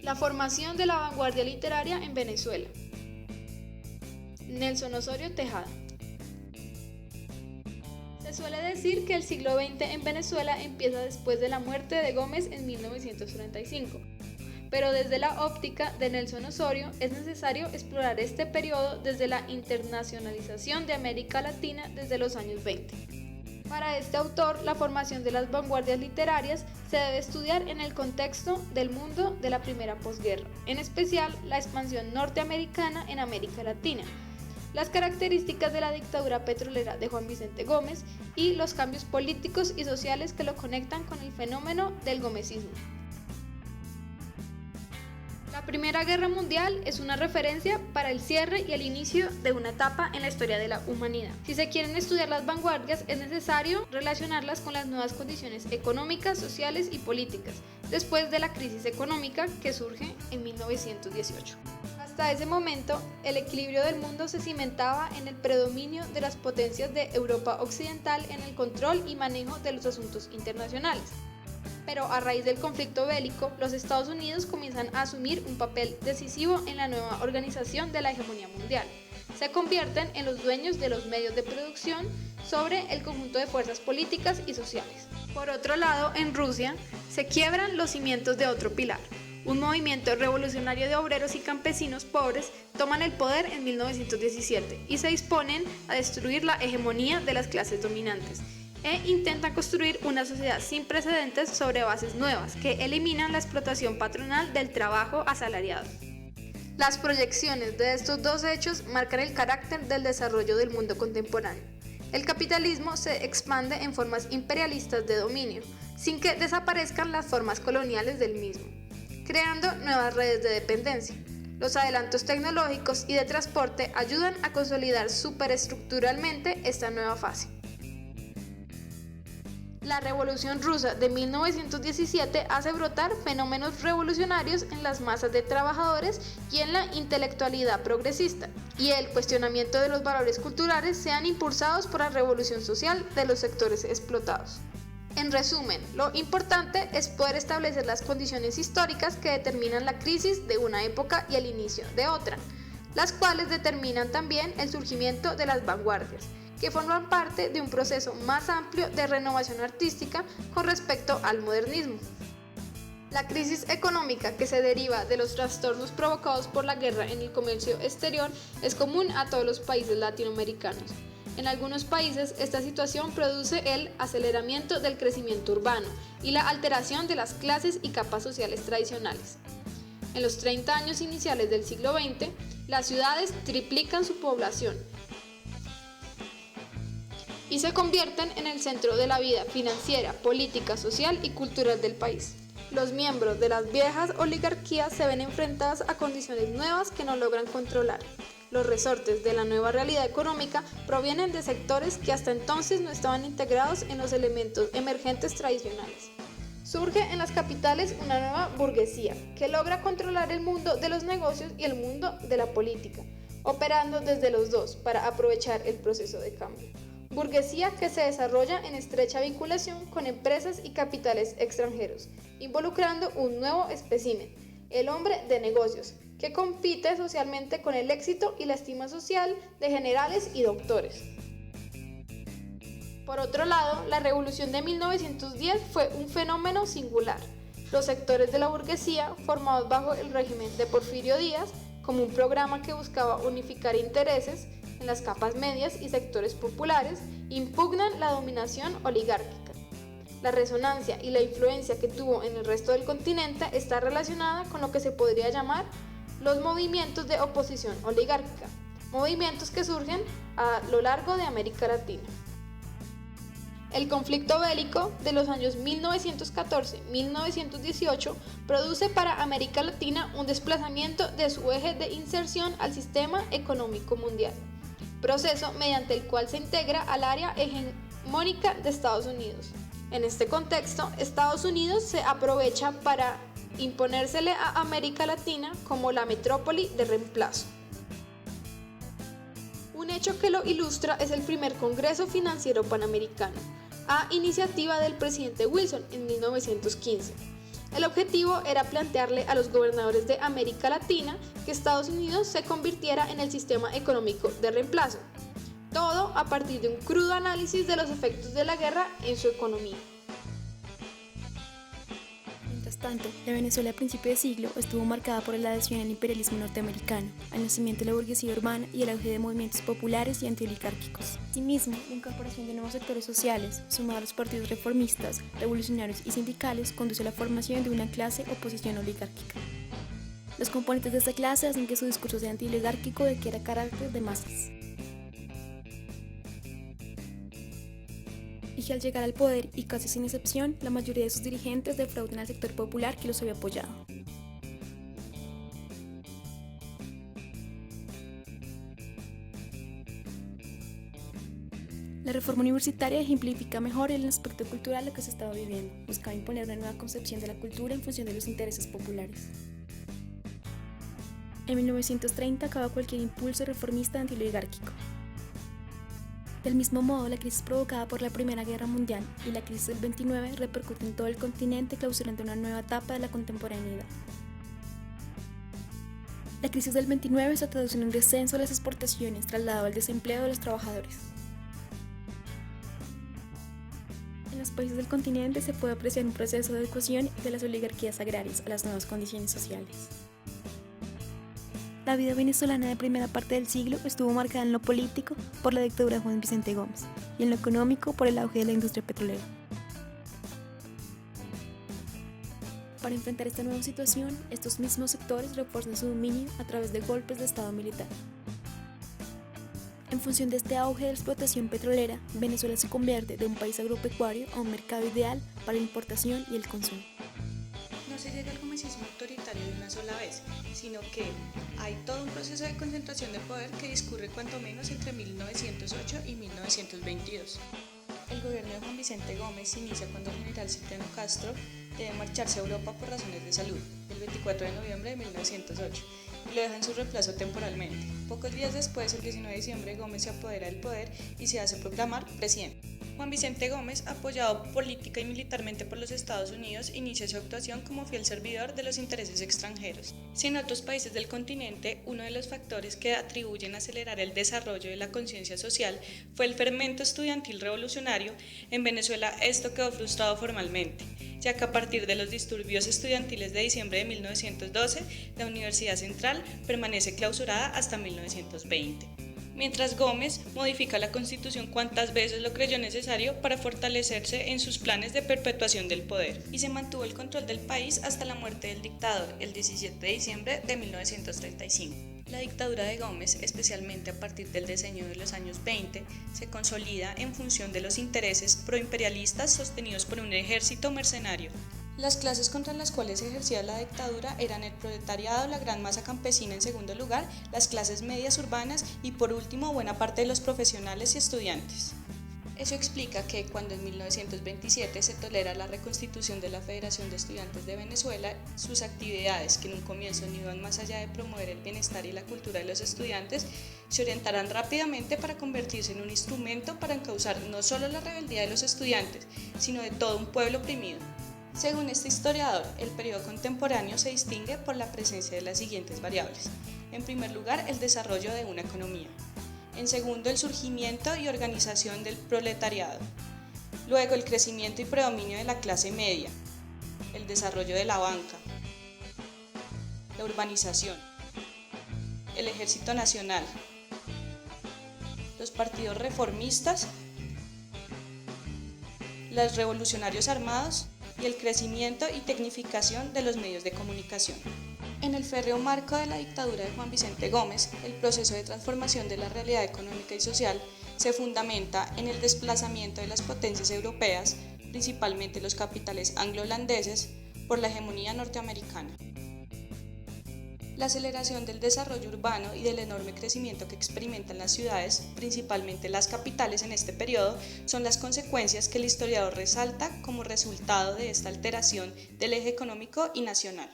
La formación de la vanguardia literaria en Venezuela. Nelson Osorio Tejada. Se suele decir que el siglo XX en Venezuela empieza después de la muerte de Gómez en 1935, pero desde la óptica de Nelson Osorio es necesario explorar este periodo desde la internacionalización de América Latina desde los años 20. Para este autor, la formación de las vanguardias literarias se debe estudiar en el contexto del mundo de la primera posguerra, en especial la expansión norteamericana en América Latina, las características de la dictadura petrolera de Juan Vicente Gómez y los cambios políticos y sociales que lo conectan con el fenómeno del gomecismo. La Primera Guerra Mundial es una referencia para el cierre y el inicio de una etapa en la historia de la humanidad. Si se quieren estudiar las vanguardias, es necesario relacionarlas con las nuevas condiciones económicas, sociales y políticas, después de la crisis económica que surge en 1918. Hasta ese momento, el equilibrio del mundo se cimentaba en el predominio de las potencias de Europa Occidental en el control y manejo de los asuntos internacionales. Pero a raíz del conflicto bélico, los Estados Unidos comienzan a asumir un papel decisivo en la nueva organización de la hegemonía mundial. Se convierten en los dueños de los medios de producción sobre el conjunto de fuerzas políticas y sociales. Por otro lado, en Rusia, se quiebran los cimientos de otro pilar. Un movimiento revolucionario de obreros y campesinos pobres toman el poder en 1917 y se disponen a destruir la hegemonía de las clases dominantes, e intentan construir una sociedad sin precedentes sobre bases nuevas que eliminan la explotación patronal del trabajo asalariado. Las proyecciones de estos dos hechos marcan el carácter del desarrollo del mundo contemporáneo. El capitalismo se expande en formas imperialistas de dominio, sin que desaparezcan las formas coloniales del mismo, creando nuevas redes de dependencia. Los adelantos tecnológicos y de transporte ayudan a consolidar superestructuralmente esta nueva fase. La Revolución Rusa de 1917 hace brotar fenómenos revolucionarios en las masas de trabajadores y en la intelectualidad progresista, y el cuestionamiento de los valores culturales sean impulsados por la revolución social de los sectores explotados. En resumen, lo importante es poder establecer las condiciones históricas que determinan la crisis de una época y el inicio de otra, las cuales determinan también el surgimiento de las vanguardias, que forman parte de un proceso más amplio de renovación artística con respecto al modernismo. La crisis económica que se deriva de los trastornos provocados por la guerra en el comercio exterior es común a todos los países latinoamericanos. En algunos países, esta situación produce el aceleramiento del crecimiento urbano y la alteración de las clases y capas sociales tradicionales. En los 30 años iniciales del siglo XX, las ciudades triplican su población y se convierten en el centro de la vida financiera, política, social y cultural del país. Los miembros de las viejas oligarquías se ven enfrentadas a condiciones nuevas que no logran controlar. Los resortes de la nueva realidad económica provienen de sectores que hasta entonces no estaban integrados en los elementos emergentes tradicionales. Surge en las capitales una nueva burguesía que logra controlar el mundo de los negocios y el mundo de la política, operando desde los dos para aprovechar el proceso de cambio. Burguesía que se desarrolla en estrecha vinculación con empresas y capitales extranjeros, involucrando un nuevo espécimen, el hombre de negocios, que compite socialmente con el éxito y la estima social de generales y doctores. Por otro lado, la Revolución de 1910 fue un fenómeno singular. Los sectores de la burguesía, formados bajo el régimen de Porfirio Díaz, como un programa que buscaba unificar intereses en las capas medias y sectores populares, impugnan la dominación oligárquica. La resonancia y la influencia que tuvo en el resto del continente está relacionada con lo que se podría llamar los movimientos de oposición oligárquica, movimientos que surgen a lo largo de América Latina. El conflicto bélico de los años 1914-1918 produce para América Latina un desplazamiento de su eje de inserción al sistema económico mundial, proceso mediante el cual se integra al área hegemónica de Estados Unidos. En este contexto, Estados Unidos se aprovecha para imponérsele a América Latina como la metrópoli de reemplazo. Un hecho que lo ilustra es el primer Congreso Financiero Panamericano, a iniciativa del presidente Wilson en 1915. El objetivo era plantearle a los gobernadores de América Latina que Estados Unidos se convirtiera en el sistema económico de reemplazo, todo a partir de un crudo análisis de los efectos de la guerra en su economía. Mientras tanto, la Venezuela a principios de siglo estuvo marcada por la adhesión al imperialismo norteamericano, al nacimiento de la burguesía urbana y el auge de movimientos populares y antioligárquicos. Asimismo, la incorporación de nuevos sectores sociales, sumado a los partidos reformistas, revolucionarios y sindicales, conduce a la formación de una clase oposición oligárquica. Los componentes de esta clase hacen que su discurso sea antioligárquico y adquiera carácter de masas. Y que al llegar al poder, y casi sin excepción, la mayoría de sus dirigentes defraudan al sector popular que los había apoyado. La reforma universitaria ejemplifica mejor el aspecto cultural lo que se estaba viviendo. Buscaba imponer una nueva concepción de la cultura en función de los intereses populares. En 1930 acaba cualquier impulso reformista antioligárquico. Del mismo modo, la crisis provocada por la Primera Guerra Mundial y la crisis del 29 repercute en todo el continente, clausurando una nueva etapa de la contemporaneidad. La crisis del 29 se traduce en un descenso de las exportaciones, trasladado al desempleo de los trabajadores. En los países del continente se puede apreciar un proceso de adecuación de las oligarquías agrarias a las nuevas condiciones sociales. La vida venezolana de primera parte del siglo estuvo marcada en lo político por la dictadura de Juan Vicente Gómez y en lo económico por el auge de la industria petrolera. Para enfrentar esta nueva situación, estos mismos sectores refuerzan su dominio a través de golpes de estado militar. En función de este auge de la explotación petrolera, Venezuela se convierte de un país agropecuario a un mercado ideal para la importación y el consumo. No se llega al gomecismo autoritario de una sola vez, sino que hay todo un proceso de concentración de poder que discurre cuanto menos entre 1908 y 1922. El gobierno de Juan Vicente Gómez inicia cuando el general Cipriano Castro debe marcharse a Europa por razones de salud, el 24 de noviembre de 1908, y lo deja en su reemplazo temporalmente. Pocos días después, el 19 de diciembre, Gómez se apodera del poder y se hace proclamar presidente. Juan Vicente Gómez, apoyado política y militarmente por los Estados Unidos, inicia su actuación como fiel servidor de los intereses extranjeros. Si en otros países del continente, uno de los factores que atribuyen a acelerar el desarrollo de la conciencia social fue el fermento estudiantil revolucionario, en Venezuela esto quedó frustrado formalmente, ya que a partir de los disturbios estudiantiles de diciembre de 1912, la Universidad Central permanece clausurada hasta 1920. Mientras Gómez modifica la Constitución cuantas veces lo creyó necesario para fortalecerse en sus planes de perpetuación del poder, y se mantuvo el control del país hasta la muerte del dictador el 17 de diciembre de 1935. La dictadura de Gómez, especialmente a partir del decenio de los años 20, se consolida en función de los intereses proimperialistas sostenidos por un ejército mercenario. Las clases contra las cuales se ejercía la dictadura eran el proletariado, la gran masa campesina en segundo lugar, las clases medias urbanas y por último buena parte de los profesionales y estudiantes. Eso explica que cuando en 1927 se tolera la reconstitución de la Federación de Estudiantes de Venezuela, sus actividades, que en un comienzo no iban más allá de promover el bienestar y la cultura de los estudiantes, se orientarán rápidamente para convertirse en un instrumento para encauzar no solo la rebeldía de los estudiantes, sino de todo un pueblo oprimido. Según este historiador, el periodo contemporáneo se distingue por la presencia de las siguientes variables. En primer lugar, el desarrollo de una economía. En segundo, el surgimiento y organización del proletariado. Luego, el crecimiento y predominio de la clase media. El desarrollo de la banca. La urbanización. El ejército nacional. Los partidos reformistas. Los revolucionarios armados. Y el crecimiento y tecnificación de los medios de comunicación. En el férreo marco de la dictadura de Juan Vicente Gómez, el proceso de transformación de la realidad económica y social se fundamenta en el desplazamiento de las potencias europeas, principalmente los capitales anglo-holandeses, por la hegemonía norteamericana. La aceleración del desarrollo urbano y del enorme crecimiento que experimentan las ciudades, principalmente las capitales en este periodo, son las consecuencias que el historiador resalta como resultado de esta alteración del eje económico y nacional.